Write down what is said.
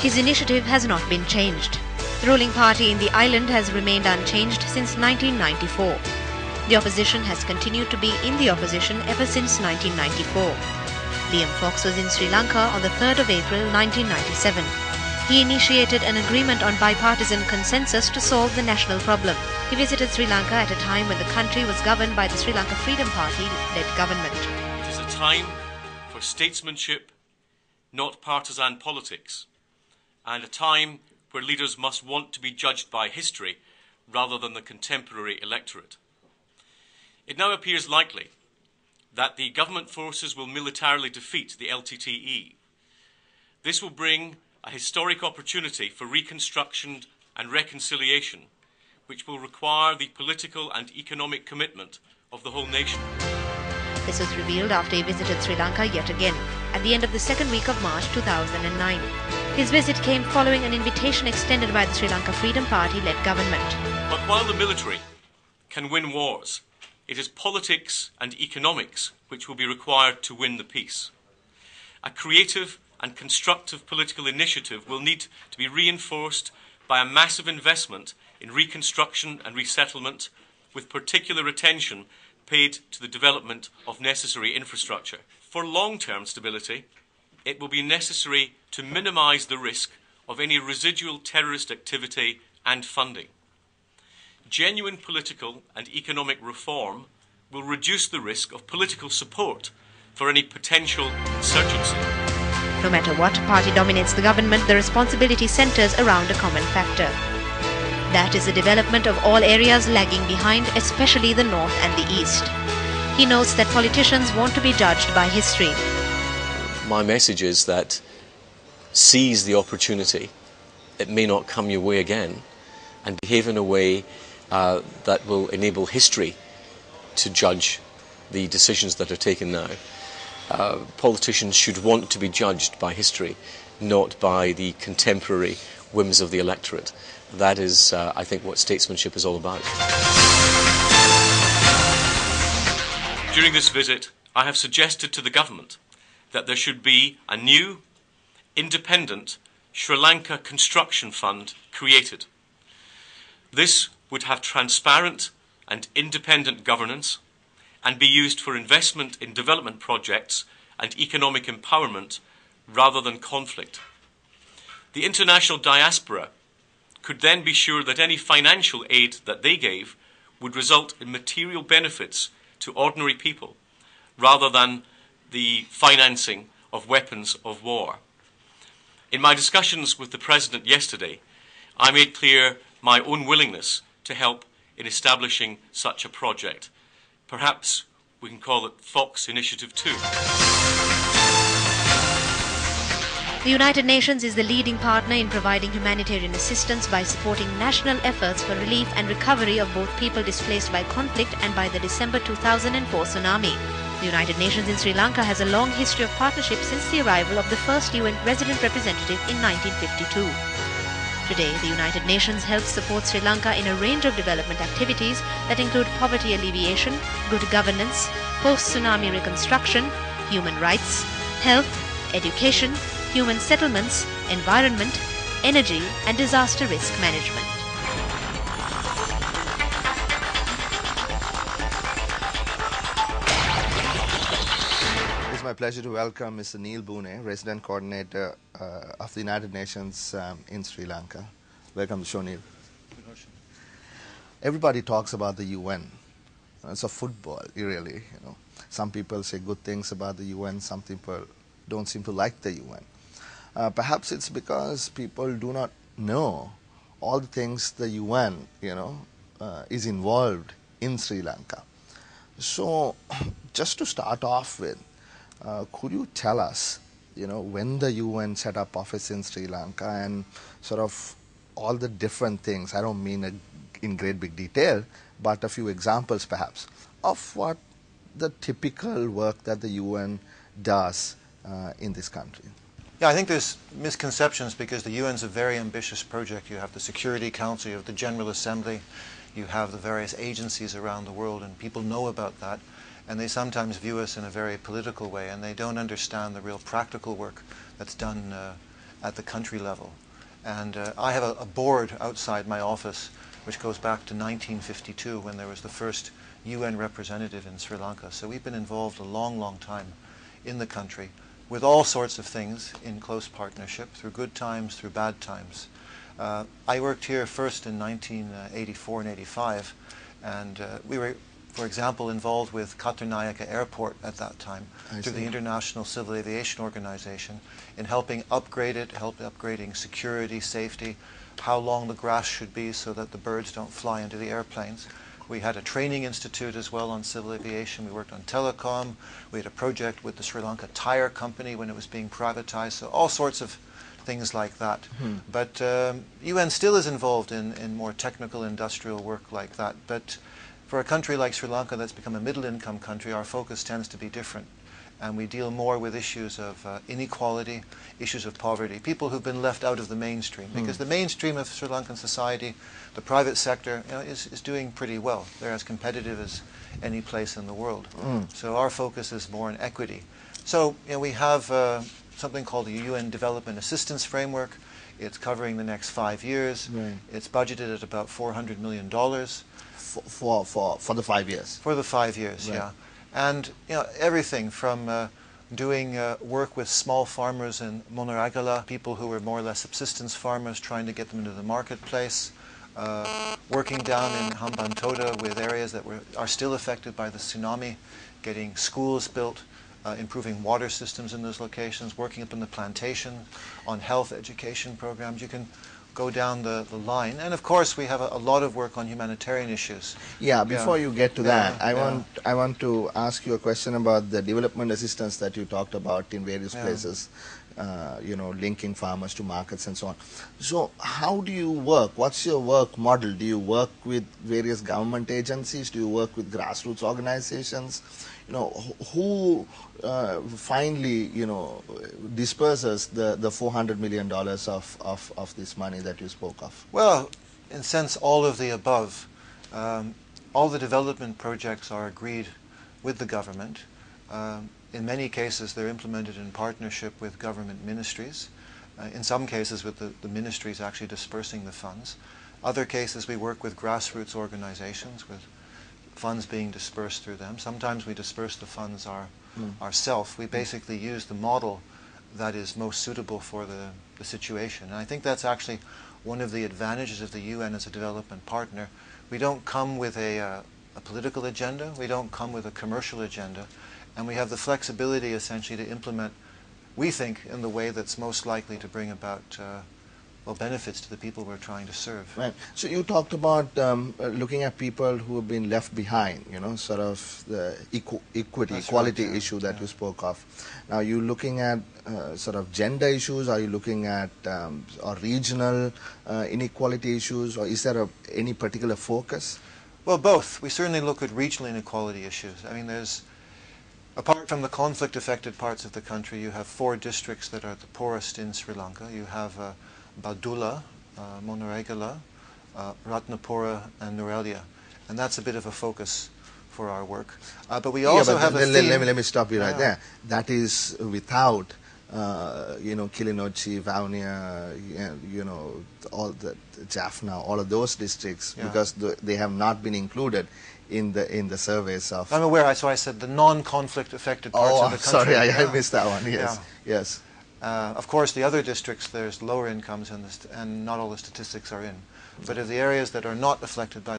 His initiative has not been changed. The ruling party in the island has remained unchanged since 1994. The opposition has continued to be in the opposition ever since 1994. Liam Fox was in Sri Lanka on the 3rd of April 1997. He initiated an agreement on bipartisan consensus to solve the national problem. He visited Sri Lanka at a time when the country was governed by the Sri Lanka Freedom Party-led government. It is a time for statesmanship, not partisan politics, and a time where leaders must want to be judged by history rather than the contemporary electorate. It now appears likely that the government forces will militarily defeat the LTTE. This will bring a historic opportunity for reconstruction and reconciliation, which will require the political and economic commitment of the whole nation. This was revealed after he visited Sri Lanka yet again, at the end of the second week of March 2009. His visit came following an invitation extended by the Sri Lanka Freedom Party-led government. But while the military can win wars, it is politics and economics which will be required to win the peace. A creative and constructive political initiative will need to be reinforced by a massive investment in reconstruction and resettlement, with particular attention paid to the development of necessary infrastructure. For long-term stability, it will be necessary to minimise the risk of any residual terrorist activity and funding. Genuine political and economic reform will reduce the risk of political support for any potential insurgency. No matter what party dominates the government, the responsibility centres around a common factor. That is the development of all areas lagging behind, especially the north and the east. He notes that politicians want to be judged by history. My message is that seize the opportunity. It may not come your way again, and behave in a way that will enable history to judge the decisions that are taken now. Politicians should want to be judged by history, not by the contemporary whims of the electorate. That is, I think, what statesmanship is all about. During this visit, I have suggested to the government that there should be a new, independent Sri Lanka Construction Fund created. This would have transparent and independent governance and be used for investment in development projects and economic empowerment rather than conflict. The international diaspora could then be sure that any financial aid that they gave would result in material benefits to ordinary people rather than the financing of weapons of war. In my discussions with the President yesterday, I made clear my own willingness to help in establishing such a project. Perhaps we can call it Fox Initiative 2. The United Nations is the leading partner in providing humanitarian assistance by supporting national efforts for relief and recovery of both people displaced by conflict and by the December 2004 tsunami. The United Nations in Sri Lanka has a long history of partnership since the arrival of the first UN resident representative in 1952. Today, the United Nations helps support Sri Lanka in a range of development activities that include poverty alleviation, good governance, post-tsunami reconstruction, human rights, health, education, human settlements, environment, energy and disaster risk management. It's my pleasure to welcome Mr. Neil Boone, Resident Coordinator of the United Nations in Sri Lanka. Welcome to the show, Neil. Everybody talks about the UN. It's a football, really. Some people say good things about the UN, some people don't seem to like the UN. Perhaps it's because people do not know all the things the UN, is involved in Sri Lanka. So, just to start off with, could you tell us, when the UN set up office in Sri Lanka and sort of all the different things? I don't mean in great big detail, but a few examples perhaps of what the typical work that the UN does in this country. Yeah, I think there's misconceptions because the UN is a very ambitious project. You have the Security Council, you have the General Assembly, you have the various agencies around the world, and people know about that. And they sometimes view us in a very political way, and they don't understand the real practical work that's done at the country level. And I have a board outside my office which goes back to 1952 when there was the first UN representative in Sri Lanka. So we've been involved a long, long time in the country with all sorts of things in close partnership, through good times, through bad times. I worked here first in 1984 and 85, and we were, for example, involved with Katunayaka Airport at that time through the International Civil Aviation Organization in helping upgrade it, upgrading security, safety, how long the grass should be so that the birds don't fly into the airplanes. We had a training institute as well on civil aviation. We worked on telecom. We had a project with the Sri Lanka Tire Company when it was being privatized. So all sorts of things like that. But UN still is involved in more technical industrial work like that. But for a country like Sri Lanka that's become a middle-income country, our focus tends to be different. And we deal more with issues of inequality, issues of poverty, people who've been left out of the mainstream. Because the mainstream of Sri Lankan society, the private sector, is doing pretty well. They're as competitive as any place in the world. So our focus is more on equity. So we have something called the UN Development Assistance Framework. It's covering the next 5 years. Right. It's budgeted at about $400 million. For the 5 years? For the 5 years, right. Yeah. And everything from doing work with small farmers in Monaragala, people who were more or less subsistence farmers, trying to get them into the marketplace, working down in Hambantota with areas that are still affected by the tsunami, getting schools built, improving water systems in those locations, working up in the plantation on health education programs. You can go down the line. And of course we have a lot of work on humanitarian issues. Yeah, before you get to that, I want to ask you a question about the development assistance that you talked about in various places, linking farmers to markets and so on. So how do you work? What's your work model? Do you work with various government agencies? Do you work with grassroots organizations? Who finally, disperses the $400 million of this money that you spoke of? Well, in a sense, all of the above. All the development projects are agreed with the government. In many cases, they're implemented in partnership with government ministries. In some cases, with the ministries actually dispersing the funds. Other cases, we work with grassroots organizations, with funds being dispersed through them. Sometimes we disperse the funds ourselves. We basically use the model that is most suitable for the situation. And I think that's actually one of the advantages of the UN as a development partner. We don't come with a political agenda. We don't come with a commercial agenda. And we have the flexibility essentially to implement, we think, in the way that's most likely to bring about benefits to the people we're trying to serve. Right. So you talked about looking at people who have been left behind, sort of the equality issue that you spoke of. Now, are you looking at sort of gender issues? Are you looking at or regional inequality issues? Or is there any particular focus? Well, both. We certainly look at regional inequality issues. I mean, apart from the conflict-affected parts of the country, you have 4 districts that are the poorest in Sri Lanka. You have Badulla, Monaragala, Ratnapura, and Nurelia. And that's a bit of a focus for our work. But we also have a theme. Let me stop you right there. That is without, Kilinochchi, Vavuniya, all the Jaffna, all of those districts, because they have not been included in the surveys of. I'm aware. So I said the non-conflict affected parts of the country. Sorry, I missed that one. Yes, yes. Of course, the other districts, there's lower incomes, and not all the statistics are in. But of the areas that are not affected by